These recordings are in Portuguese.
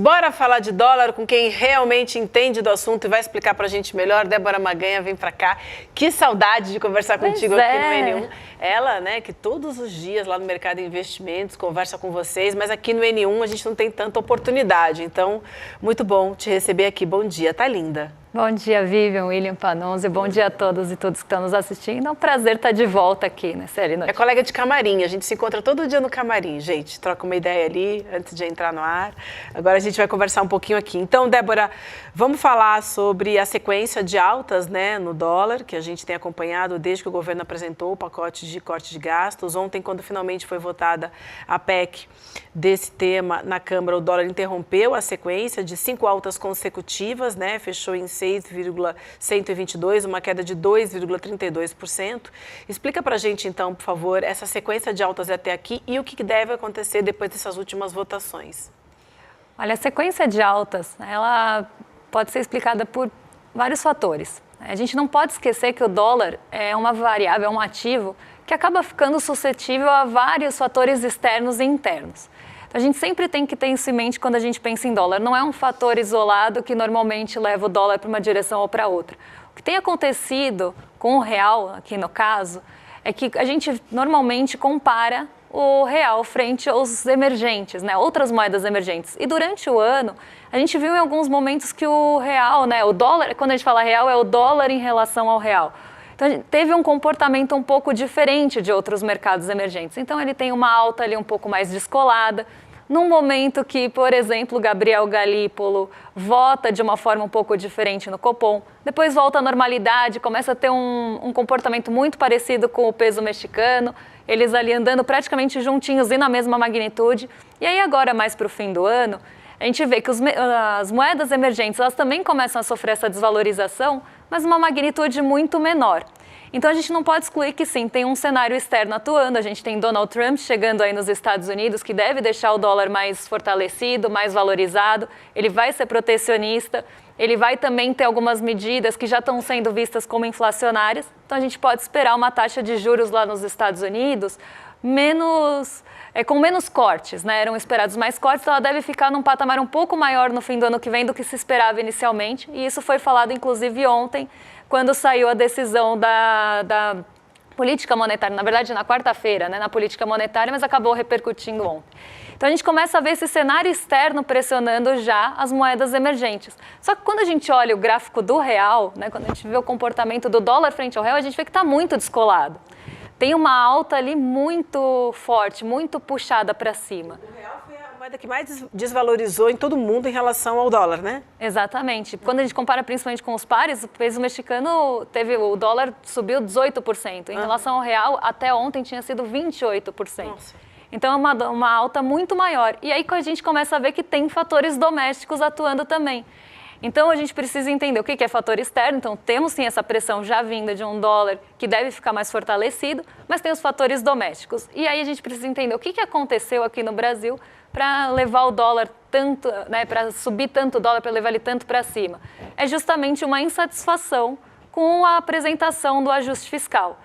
bora falar de dólar com quem realmente entende do assunto e vai explicar pra gente melhor. Débora Maganha, vem pra cá. Que saudade de conversar contigo aqui no N1. Ela, né, que todos os dias lá no Mercado de Investimentos conversa com vocês, mas aqui no N1 a gente não tem tanta oportunidade. Então, muito bom te receber aqui. Bom dia, tá linda. Bom dia, Vivian, William Panunzi. Bom dia a todos e todos que estão nos assistindo. É um prazer estar de volta aqui, né, Série Noite? É colega de camarim, a gente se encontra todo dia no camarim, gente. Troca uma ideia ali antes de entrar no ar. Agora a gente vai conversar um pouquinho aqui. Então, Débora, vamos falar sobre a sequência de altas, né, no dólar, que a gente tem acompanhado desde que o governo apresentou o pacote de corte de gastos. Ontem, quando finalmente foi votada a PEC desse tema na Câmara, o dólar interrompeu a sequência de 5 altas consecutivas, né, fechou em 6,122, uma queda de 2,32%. Explica pra gente, então, por favor, essa sequência de altas até aqui e o que deve acontecer depois dessas últimas votações. Olha, a sequência de altas, ela pode ser explicada por vários fatores. A gente não pode esquecer que o dólar é uma variável, é um ativo que acaba ficando suscetível a vários fatores externos e internos. A gente sempre tem que ter isso em mente quando a gente pensa em dólar. Não é um fator isolado que normalmente leva o dólar para uma direção ou para outra. O que tem acontecido com o real, aqui no caso, é que a gente normalmente compara o real frente aos emergentes, né, outras moedas emergentes. E durante o ano, a gente viu em alguns momentos que o real, né, o dólar, quando a gente fala real, é o dólar em relação ao real. Então, teve um comportamento um pouco diferente de outros mercados emergentes. Então, ele tem uma alta ali um pouco mais descolada. Num momento que, por exemplo, Gabriel Galípolo vota de uma forma um pouco diferente no Copom, depois volta à normalidade, começa a ter um comportamento muito parecido com o peso mexicano, eles ali andando praticamente juntinhos e na mesma magnitude. E aí agora, mais para o fim do ano, a gente vê que as moedas emergentes elas também começam a sofrer essa desvalorização, mas uma magnitude muito menor. Então, a gente não pode excluir que, sim, tem um cenário externo atuando. A gente tem Donald Trump chegando aí nos Estados Unidos, que deve deixar o dólar mais fortalecido, mais valorizado. Ele vai ser protecionista. Ele vai também ter algumas medidas que já estão sendo vistas como inflacionárias. Então, a gente pode esperar uma taxa de juros lá nos Estados Unidos com menos cortes, né? Eram esperados mais cortes, então ela deve ficar num patamar um pouco maior no fim do ano que vem do que se esperava inicialmente. E isso foi falado, inclusive, ontem, quando saiu a decisão da política monetária, na verdade na quarta-feira, né, na política monetária, mas acabou repercutindo ontem. Então a gente começa a ver esse cenário externo pressionando já as moedas emergentes. Só que quando a gente olha o gráfico do real, né, quando a gente vê o comportamento do dólar frente ao real, a gente vê que está muito descolado. Tem uma alta ali muito forte, muito puxada para cima. O real foi a moeda que mais desvalorizou em todo o mundo em relação ao dólar, né? Exatamente. Quando a gente compara principalmente com os pares, o peso mexicano o dólar subiu 18%. Em relação ao real, até ontem tinha sido 28%. Nossa. Então é uma alta muito maior. E aí a gente começa a ver que tem fatores domésticos atuando também. Então, a gente precisa entender o que é fator externo. Então, temos sim essa pressão já vinda de um dólar que deve ficar mais fortalecido, mas tem os fatores domésticos. E aí a gente precisa entender o que aconteceu aqui no Brasil para levar o dólar tanto, né, para subir tanto o dólar, para levar ele tanto para cima. É justamente uma insatisfação com a apresentação do ajuste fiscal.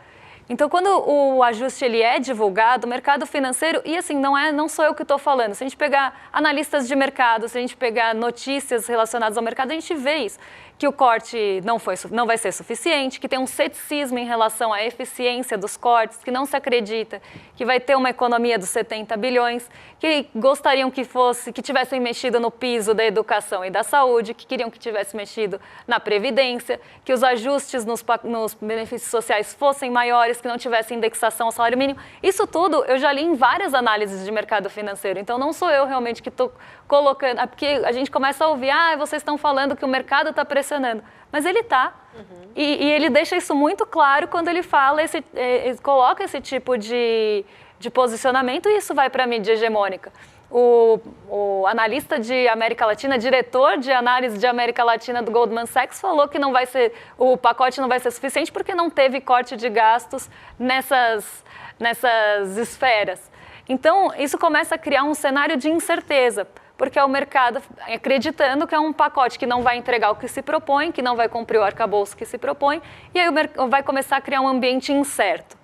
Então, quando o ajuste ele é divulgado, o mercado financeiro, e assim, não sou eu que estou falando, se a gente pegar analistas de mercado, se a gente pegar notícias relacionadas ao mercado, a gente vê isso, que o corte não vai ser suficiente, que tem um ceticismo em relação à eficiência dos cortes, que não se acredita que vai ter uma economia dos 70 bilhões, que gostariam que tivessem mexido no piso da educação e da saúde, que queriam que tivesse mexido na previdência, que os ajustes nos benefícios sociais fossem maiores, que não tivesse indexação ao salário mínimo. Isso tudo eu já li em várias análises de mercado financeiro, então não sou eu realmente que estou colocando, porque a gente começa a ouvir, vocês estão falando que o mercado está pressionando, mas ele está. E ele deixa isso muito claro quando ele fala, coloca esse tipo de posicionamento, e isso vai para a mídia hegemônica. O analista de América Latina, diretor de análise de América Latina do Goldman Sachs, falou que o pacote não vai ser suficiente porque não teve corte de gastos nessas esferas. Então, isso começa a criar um cenário de incerteza, porque é o mercado acreditando que é um pacote que não vai entregar o que se propõe, que não vai cumprir o arcabouço que se propõe, e aí vai começar a criar um ambiente incerto.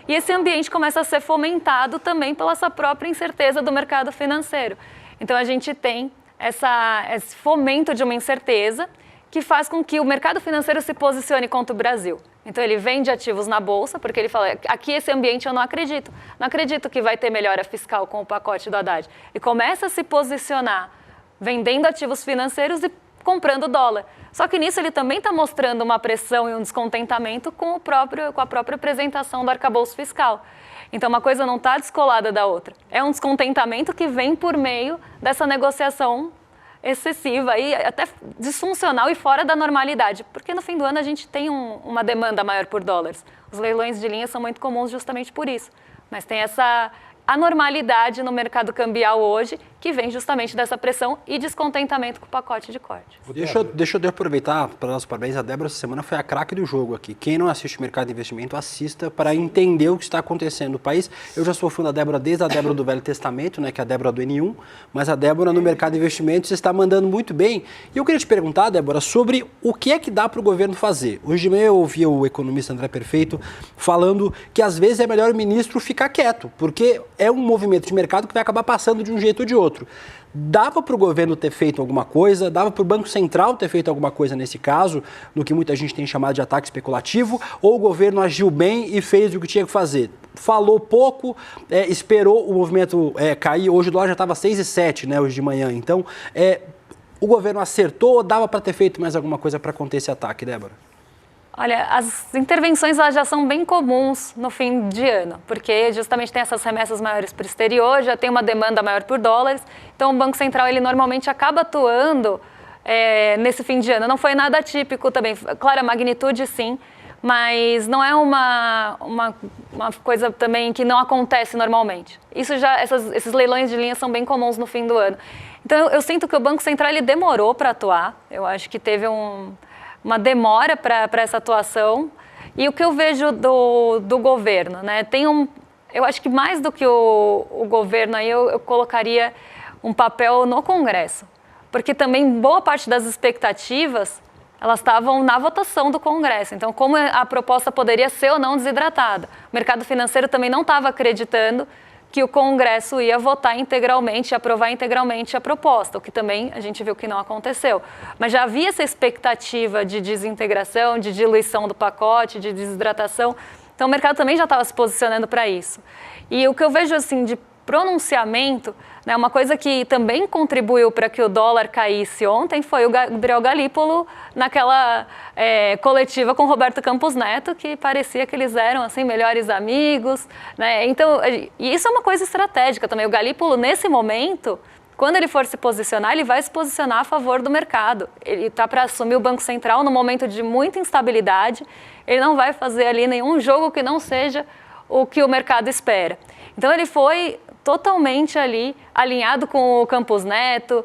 E esse ambiente começa a ser fomentado também pela essa própria incerteza do mercado financeiro. Então, a gente tem esse fomento de uma incerteza que faz com que o mercado financeiro se posicione contra o Brasil. Então ele vende ativos na Bolsa, porque ele fala, aqui esse ambiente eu não acredito. Não acredito que vai ter melhora fiscal com o pacote do Haddad. E começa a se posicionar vendendo ativos financeiros e comprando dólar. Só que nisso ele também está mostrando uma pressão e um descontentamento com a própria apresentação do arcabouço fiscal. Então uma coisa não está descolada da outra. É um descontentamento que vem por meio dessa negociação excessiva e até disfuncional e fora da normalidade, porque no fim do ano a gente tem uma demanda maior por dólares. Os leilões de linha são muito comuns justamente por isso, mas tem essa anormalidade no mercado cambial hoje, que vem justamente dessa pressão e descontentamento com o pacote de corte. Deixa eu aproveitar para dar os parabéns. A Débora essa semana foi a craque do jogo aqui. Quem não assiste o mercado de investimento, assista para entender o que está acontecendo no país. Eu já sou fã da Débora desde a Débora do Velho Testamento, né, que é a Débora do N1, mas a Débora no mercado de investimentos está mandando muito bem. E eu queria te perguntar, Débora, sobre o que é que dá para o governo fazer. Hoje de manhã eu ouvi o economista André Perfeito falando que às vezes é melhor o ministro ficar quieto, porque é um movimento de mercado que vai acabar passando de um jeito ou de outro. Dava para o governo ter feito alguma coisa, dava para o Banco Central ter feito alguma coisa nesse caso, no que muita gente tem chamado de ataque especulativo, ou o governo agiu bem e fez o que tinha que fazer? Falou pouco, esperou o movimento cair, hoje o dólar já estava 6,7, né, hoje de manhã, então o governo acertou ou dava para ter feito mais alguma coisa para conter esse ataque, Débora? Olha, as intervenções elas já são bem comuns no fim de ano, porque justamente tem essas remessas maiores para o exterior, já tem uma demanda maior por dólares, então o Banco Central ele normalmente acaba atuando nesse fim de ano. Não foi nada típico também, claro, a magnitude sim, mas não é uma coisa também que não acontece normalmente. Isso já, esses leilões de linha são bem comuns no fim do ano. Então eu sinto que o Banco Central ele demorou para atuar, eu acho que teve uma demora para essa atuação. E o que eu vejo do governo, né? Eu acho que mais do que o governo, aí eu colocaria um papel no Congresso. Porque também boa parte das expectativas, elas estavam na votação do Congresso. Então, como a proposta poderia ser ou não desidratada. O mercado financeiro também não estava acreditando que o Congresso ia votar integralmente, aprovar integralmente a proposta, o que também a gente viu que não aconteceu. Mas já havia essa expectativa de desintegração, de diluição do pacote, de desidratação, então o mercado também já estava se posicionando para isso. E o que eu vejo assim de pronunciamento, né, uma coisa que também contribuiu para que o dólar caísse ontem foi o Gabriel Galípolo naquela coletiva com Roberto Campos Neto, que parecia que eles eram assim, melhores amigos, né? Então, e isso é uma coisa estratégica também. O Galípolo, nesse momento, quando ele for se posicionar, ele vai se posicionar a favor do mercado. Ele está para assumir o Banco Central no momento de muita instabilidade, ele não vai fazer ali nenhum jogo que não seja o que o mercado espera. Então ele foi totalmente ali alinhado com o Campos Neto,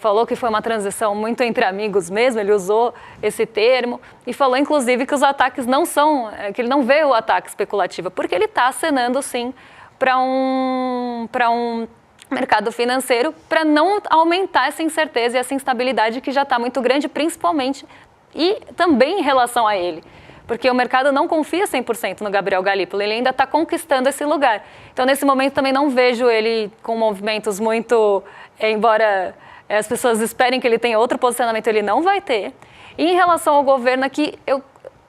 falou que foi uma transição muito entre amigos mesmo, ele usou esse termo e falou inclusive que os ataques não são, que ele não vê o ataque especulativo, porque ele está acenando sim para um mercado financeiro para não aumentar essa incerteza e essa instabilidade que já está muito grande, principalmente e também em relação a ele. Porque o mercado não confia 100% no Gabriel Galípolo, ele ainda está conquistando esse lugar. Então, nesse momento, também não vejo ele com movimentos muito... embora as pessoas esperem que ele tenha outro posicionamento, ele não vai ter. E em relação ao governo aqui, eu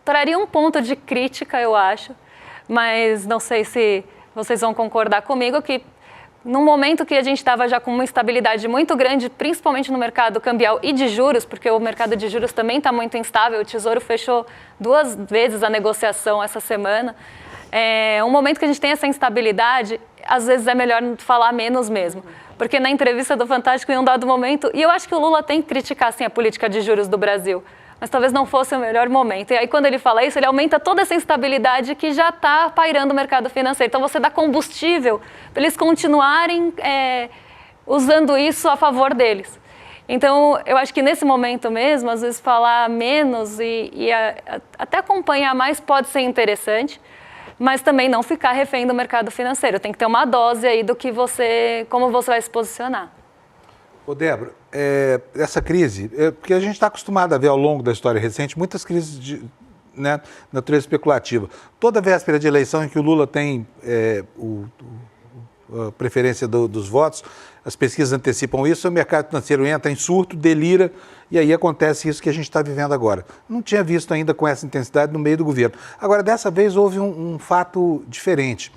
traria um ponto de crítica, eu acho, mas não sei se vocês vão concordar comigo, que num momento que a gente estava já com uma instabilidade muito grande, principalmente no mercado cambial e de juros, porque o mercado de juros também está muito instável, o Tesouro fechou 2 vezes a negociação essa semana. Um momento que a gente tem essa instabilidade, às vezes é melhor falar menos mesmo. Porque na entrevista do Fantástico, em um dado momento, e eu acho que o Lula tem que criticar sim, a política de juros do Brasil, mas talvez não fosse o melhor momento. E aí, quando ele fala isso, ele aumenta toda essa instabilidade que já está pairando o mercado financeiro. Então, você dá combustível para eles continuarem usando isso a favor deles. Então, eu acho que nesse momento mesmo, às vezes falar menos e até acompanhar mais pode ser interessante, mas também não ficar refém do mercado financeiro. Tem que ter uma dose aí do que como você vai se posicionar. Ô Débora, essa crise, porque a gente está acostumado a ver ao longo da história recente muitas crises de natureza especulativa. Toda véspera de eleição em que o Lula tem preferência dos votos, as pesquisas antecipam isso, o mercado financeiro entra em surto, delira, e aí acontece isso que a gente está vivendo agora. Não tinha visto ainda com essa intensidade no meio do governo. Agora, dessa vez, houve um fato diferente.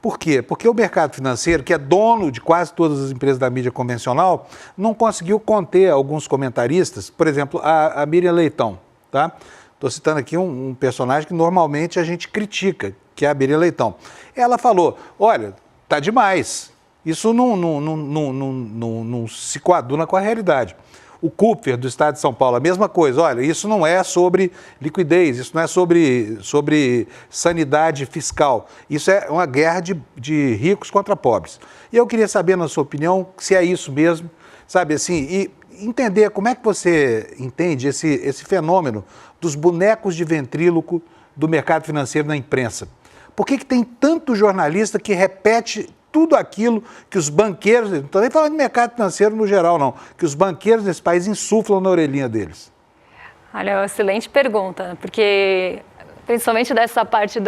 Por quê? Porque o mercado financeiro, que é dono de quase todas as empresas da mídia convencional, não conseguiu conter alguns comentaristas, por exemplo, a Miriam Leitão, tá? Estou citando aqui um personagem que normalmente a gente critica, que é a Miriam Leitão. Ela falou, olha, tá demais, isso não se coaduna com a realidade. O Cooper, do Estado de São Paulo, a mesma coisa. Olha, isso não é sobre liquidez, isso não é sobre sanidade fiscal. Isso é uma guerra de ricos contra pobres. E eu queria saber, na sua opinião, se é isso mesmo, sabe, assim, e entender como é que você entende esse fenômeno dos bonecos de ventríloco do mercado financeiro na imprensa. Por que tem tanto jornalista que repete tudo aquilo que os banqueiros, não estou nem falando de mercado financeiro no geral, não, que os banqueiros desse país insuflam na orelhinha deles? Olha, é uma excelente pergunta, porque principalmente dessa parte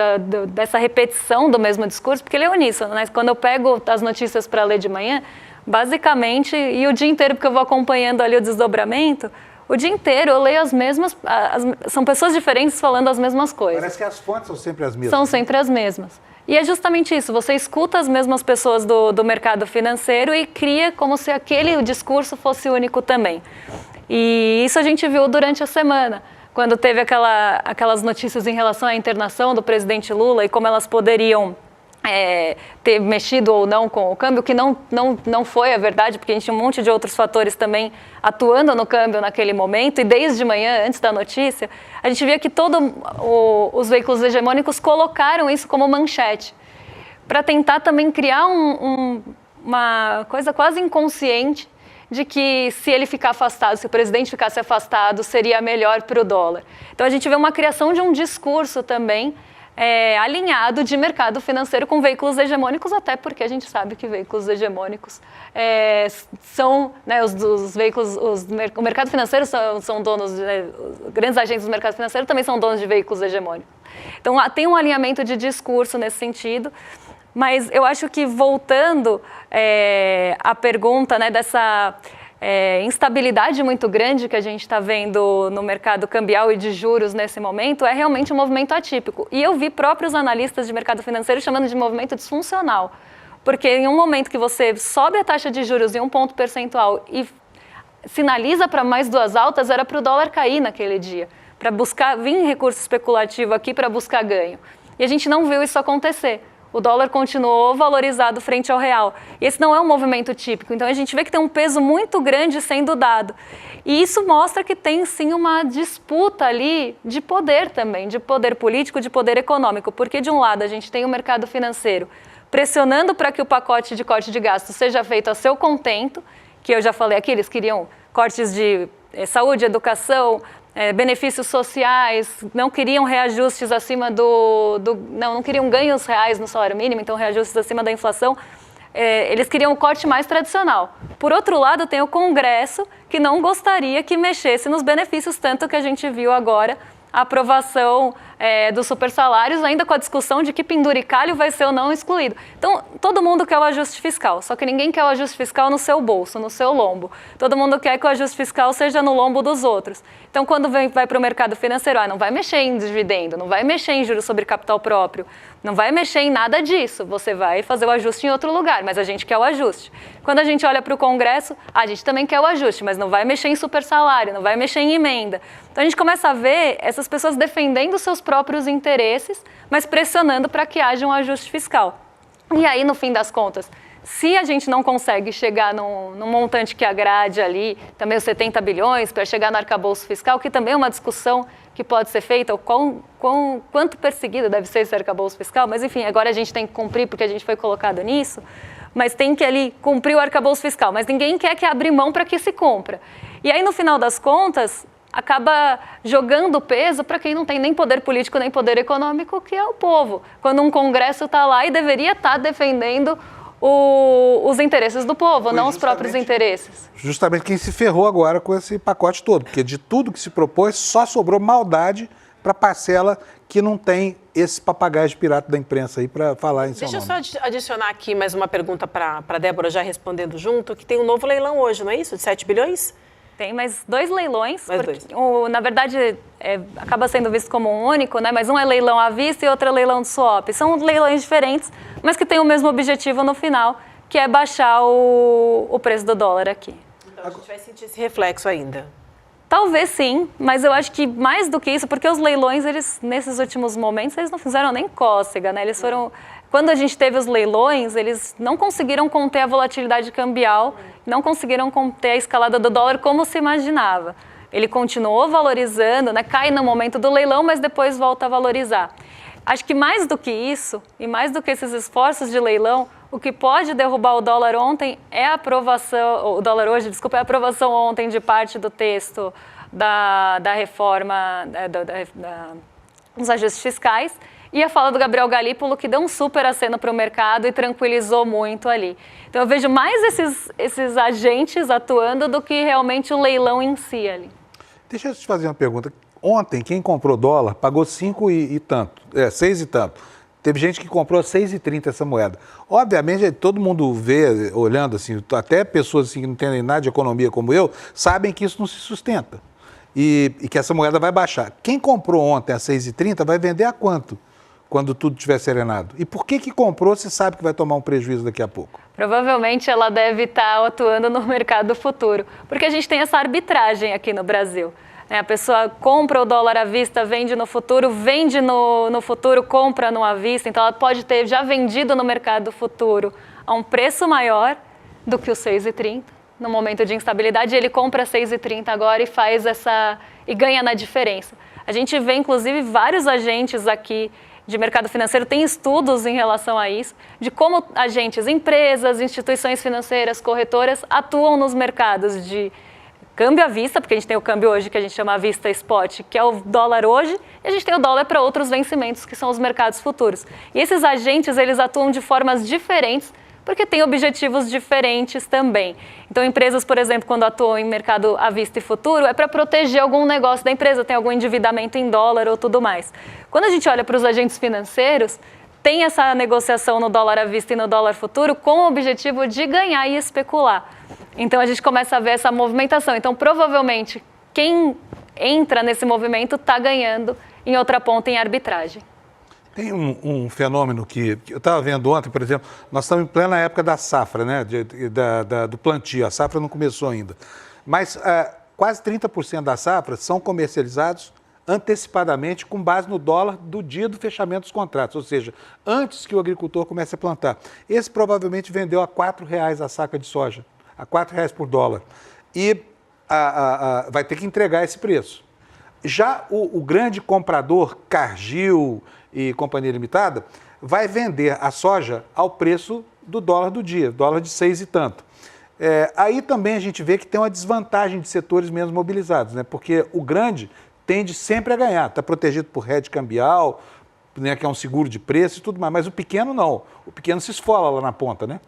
dessa repetição do mesmo discurso, porque ele é uníssono, né? Quando eu pego as notícias para ler de manhã, basicamente, e o dia inteiro, porque eu vou acompanhando ali o desdobramento, o dia inteiro eu leio as mesmas, são pessoas diferentes falando as mesmas coisas. Parece que as fontes são sempre as mesmas. São sempre as mesmas. E é justamente isso, você escuta as mesmas pessoas do mercado financeiro e cria como se aquele discurso fosse único também. E isso a gente viu durante a semana, quando teve aquelas notícias em relação à internação do presidente Lula e como elas poderiam ter mexido ou não com o câmbio, que não foi a verdade, porque a gente tinha um monte de outros fatores também atuando no câmbio naquele momento, e desde manhã, antes da notícia, a gente via que todos os veículos hegemônicos colocaram isso como manchete, para tentar também criar uma coisa quase inconsciente de que se ele ficar afastado, se o presidente ficasse afastado, seria melhor para o dólar. Então a gente vê uma criação de um discurso também alinhado de mercado financeiro com veículos hegemônicos, até porque a gente sabe que veículos hegemônicos são, né, os veículos, o mercado financeiro são donos, grandes agentes do mercado financeiro também são donos de veículos hegemônicos. Então tem um alinhamento de discurso nesse sentido, mas eu acho que voltando à pergunta, né, dessa instabilidade muito grande que a gente está vendo no mercado cambial e de juros nesse momento, é realmente um movimento atípico. E eu vi próprios analistas de mercado financeiro chamando de movimento disfuncional, porque em um momento que você sobe a taxa de juros em 1 ponto percentual e sinaliza para mais 2 altas, era para o dólar cair naquele dia, para buscar, vir recurso especulativo aqui para buscar ganho. E a gente não viu isso acontecer. O dólar continuou valorizado frente ao real. E esse não é um movimento típico. Então, a gente vê que tem um peso muito grande sendo dado. E isso mostra que tem, sim, uma disputa ali de poder também, de poder político, de poder econômico. Porque, de um lado, a gente tem o mercado financeiro pressionando para que o pacote de corte de gastos seja feito a seu contento, que eu já falei aqui, eles queriam cortes de saúde, educação, benefícios sociais, não queriam reajustes acima não queriam ganhos reais no salário mínimo, então reajustes acima da inflação, eles queriam o corte mais tradicional. Por outro lado, tem o Congresso, que não gostaria que mexesse nos benefícios, tanto que a gente viu agora a aprovação dos supersalários, ainda com a discussão de que penduricalho vai ser ou não excluído. Então, todo mundo quer o ajuste fiscal, só que ninguém quer o ajuste fiscal no seu bolso, no seu lombo. Todo mundo quer que o ajuste fiscal seja no lombo dos outros. Então, quando vai para o mercado financeiro, não vai mexer em dividendo, não vai mexer em juros sobre capital próprio, não vai mexer em nada disso. Você vai fazer o ajuste em outro lugar, mas a gente quer o ajuste. Quando a gente olha para o Congresso, a gente também quer o ajuste, mas não vai mexer em supersalário, não vai mexer em emenda. Então, a gente começa a ver essas pessoas defendendo seus próprios interesses, mas pressionando para que haja um ajuste fiscal. E aí, no fim das contas, se a gente não consegue chegar num montante que agrade ali, também os 70 bilhões, para chegar no arcabouço fiscal, que também é uma discussão que pode ser feita, o quanto perseguido deve ser esse arcabouço fiscal, mas enfim, agora a gente tem que cumprir porque a gente foi colocado nisso, mas tem que ali cumprir o arcabouço fiscal, mas ninguém quer que abra mão para que se cumpra. E aí, no final das contas, acaba jogando peso para quem não tem nem poder político nem poder econômico, que é o povo. Quando um Congresso está lá e deveria estar defendendo os interesses do povo, não os próprios interesses. Justamente quem se ferrou agora com esse pacote todo, porque de tudo que se propôs só sobrou maldade para a parcela que não tem esses papagaios de pirata da imprensa aí para falar em seu Deixa nome. eu só adicionar aqui mais uma pergunta para a Débora, já respondendo junto, que tem um novo leilão hoje, não é isso? De 7 bilhões? Tem mais 2 leilões, Mais porque, dois. na verdade, acaba sendo visto como um único, né? Mas um é leilão à vista e outro é leilão de swap. São leilões diferentes, mas que têm o mesmo objetivo no final, que é baixar o preço do dólar aqui. Então a gente vai sentir esse reflexo ainda. Talvez sim, mas eu acho que mais do que isso, porque os leilões, eles, nesses últimos momentos, eles não fizeram nem cócega, né? Eles foram... Quando a gente teve os leilões, eles não conseguiram conter a volatilidade cambial, não conseguiram conter a escalada do dólar como se imaginava. Ele continuou valorizando, né? Cai no momento do leilão, mas depois volta a valorizar. Acho que mais do que isso, e mais do que esses esforços de leilão, o que pode derrubar o dólar ontem é a aprovação, o dólar hoje, desculpa, é a aprovação ontem de parte do texto da reforma dos ajustes fiscais e a fala do Gabriel Galípolo, que deu um super aceno para o mercado e tranquilizou muito ali. Então eu vejo mais esses agentes atuando do que realmente o leilão em si ali. Deixa eu te fazer uma pergunta. Ontem, quem comprou dólar pagou 5 e tanto, 6 e tanto. Teve gente que comprou 6,30 essa moeda. Obviamente, todo mundo vê, olhando assim, até pessoas assim, que não entendem nada de economia como eu, sabem que isso não se sustenta e que essa moeda vai baixar. Quem comprou ontem a 6,30 vai vender a quanto? Quando tudo estiver serenado. E por que comprou se sabe que vai tomar um prejuízo daqui a pouco? Provavelmente ela deve estar atuando no mercado futuro, porque a gente tem essa arbitragem aqui no Brasil. A pessoa compra o dólar à vista, vende no futuro, vende no futuro, compra no à vista. Então, ela pode ter já vendido no mercado futuro a um preço maior do que os 6,30 no momento de instabilidade. Ele compra 6,30 agora e faz e ganha na diferença. A gente vê, inclusive, vários agentes aqui de mercado financeiro, tem estudos em relação a isso, de como agentes, empresas, instituições financeiras, corretoras, atuam nos mercados de câmbio à vista, porque a gente tem o câmbio hoje que a gente chama à vista spot, que é o dólar hoje, e a gente tem o dólar para outros vencimentos, que são os mercados futuros. E esses agentes, eles atuam de formas diferentes, porque têm objetivos diferentes também. Então, empresas, por exemplo, quando atuam em mercado à vista e futuro, é para proteger algum negócio da empresa, tem algum endividamento em dólar ou tudo mais. Quando a gente olha para os agentes financeiros, tem essa negociação no dólar à vista e no dólar futuro com o objetivo de ganhar e especular. Então, a gente começa a ver essa movimentação. Então, provavelmente, quem entra nesse movimento está ganhando em outra ponta em arbitragem. Tem um fenômeno que eu estava vendo ontem, por exemplo, nós estamos em plena época da safra, né, do plantio, a safra não começou ainda, mas quase 30% das safras são comercializados antecipadamente com base no dólar do dia do fechamento dos contratos, ou seja, antes que o agricultor comece a plantar. Esse provavelmente vendeu a R$ 4,00 a saca de soja, a R$ 4,00 por dólar, e vai ter que entregar esse preço. Já o grande comprador, Cargill e Companhia Limitada, vai vender a soja ao preço do dólar do dia, dólar de 6 e tanto. Aí também a gente vê que tem uma desvantagem de setores menos mobilizados, né? Porque o grande tende sempre a ganhar, está protegido por hedge cambial, né, que é um seguro de preço e tudo mais, mas o pequeno não, o pequeno se esfola lá na ponta, né?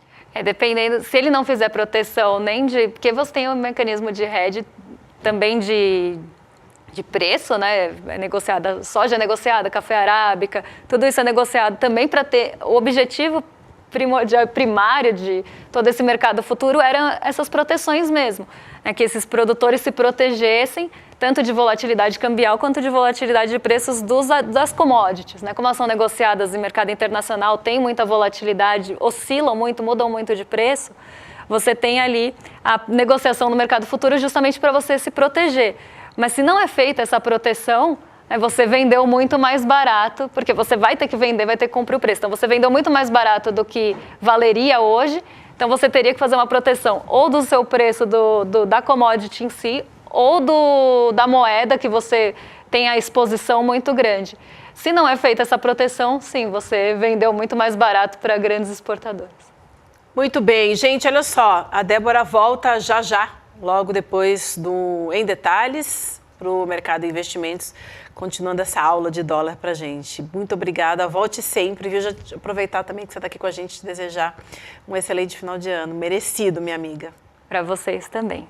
Dependendo, se ele não fizer proteção porque você tem um mecanismo de hedge também de preço, né? Soja é negociada, café arábica, tudo isso é negociado também para ter o objetivo primário de todo esse mercado futuro eram essas proteções mesmo, né? Que esses produtores se protegessem tanto de volatilidade cambial quanto de volatilidade de preços das commodities, né? Como elas são negociadas em mercado internacional, tem muita volatilidade, oscilam muito, mudam muito de preço, você tem ali a negociação no mercado futuro justamente para você se proteger. Mas se não é feita essa proteção, você vendeu muito mais barato, porque você vai ter que vender, vai ter que cumprir o preço. Então, você vendeu muito mais barato do que valeria hoje, então você teria que fazer uma proteção ou do seu preço da commodity em si, ou da moeda que você tem a exposição muito grande. Se não é feita essa proteção, sim, você vendeu muito mais barato para grandes exportadores. Muito bem, gente, olha só, a Débora volta já, logo depois do Em Detalhes, para o Mercado de Investimentos, continuando essa aula de dólar para a gente. Muito obrigada, volte sempre, viu? Já aproveitar também que você está aqui com a gente e desejar um excelente final de ano, merecido, minha amiga. Para vocês também.